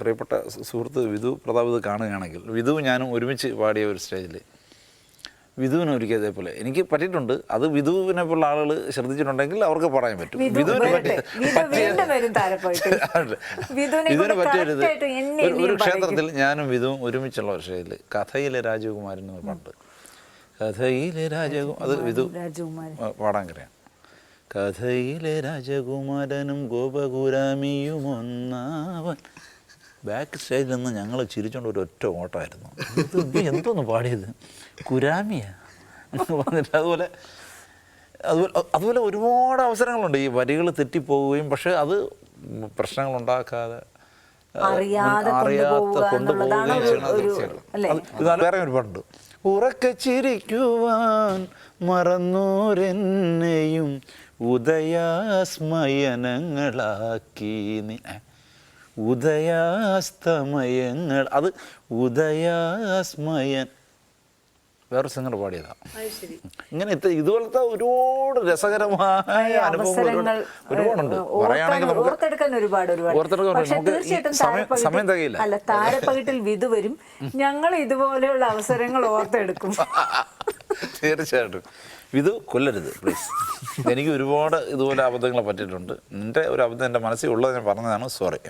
പ്രിയപ്പെട്ട സുഹൃത്ത് വിധു പ്രതാപ് ഇത് കാണുകയാണെങ്കിൽ വിധുവും ഞാനും ഒരുമിച്ച് പാടിയ ഒരു സ്റ്റേജിൽ വിധുവിന് ഒരിക്കൽ ഇതേപോലെ എനിക്ക് പറ്റിയിട്ടുണ്ട്. അത് വിധുവിനെ പോലുള്ള ആളുകൾ ശ്രദ്ധിച്ചിട്ടുണ്ടെങ്കിൽ അവർക്ക് പറയാൻ പറ്റും. വിധുവിന് പറ്റിയൊരു ഒരു ക്ഷേത്രത്തിൽ ഞാനും വിധുവും ഒരുമിച്ചുള്ള ഒരു സ്റ്റേജിൽ കഥയിലെ രാജകുമാരൻ എന്ന് പാട്ട്, കഥയിലെ രാജകുമാരൻ, അത് വിധു പാടാൻ കഴിയാം. കഥയിലെ രാജകുമാരനും ഗോപകുരാമിയും ഒന്നാവൻ. ബാക്ക് സ്റ്റേജിൽ നിന്ന് ഞങ്ങൾ ചിരിച്ചോണ്ട് ഒരു ഒറ്റ ഓട്ടമായിരുന്നു. എന്തോന്ന് പാടിയത്, കുരാമിയാ പറഞ്ഞിട്ട്. അതുപോലെ ഒരുപാട് അവസരങ്ങളുണ്ട്. ഈ വരികൾ തെറ്റിപ്പോവുകയും പക്ഷെ അത് പ്രശ്നങ്ങളുണ്ടാക്കാതെ അറിയാത്ത കൊണ്ടുപോവുകയും ചെയ്യണം. വേറെ ഒരു പാട്ടുണ്ട്, ഉറക്കെ ചിരിക്കുവാൻ മറന്നോരെന്നെയും ഉദയാസ്മയനങ്ങളാക്കി നീ, ഉദയാസ്തമയങ്ങൾ, അത് ഉദയാസ്മയൻ വേറെ സിംഗർ പാടിയതാണ്. ഇങ്ങനെ ഇതുപോലത്തെ ഒരുപാട് രസകരമായ അനുഭവങ്ങൾ ഒരുപാടുണ്ട്. പറയുകയാണെങ്കിൽ നമുക്ക് സമയം തികയില്ല. അല്ല, താരപ്പകിട്ടിൽ വിധു വരും, ഞങ്ങൾ ഇതുപോലെയുള്ള അവസരങ്ങൾ ഓർത്തെടുക്കും. തീർച്ചയായിട്ടും വിധു കൊല്ലരുത് പ്ലീസ്. എനിക്ക് ഒരുപാട് ഇതുപോലെ അബദ്ധങ്ങൾ പറ്റിയിട്ടുണ്ട്. എൻ്റെ ഒരു അബദ്ധം എൻ്റെ മനസ്സിൽ ഉള്ളത് ഞാൻ പറഞ്ഞതാണ്. സോറി.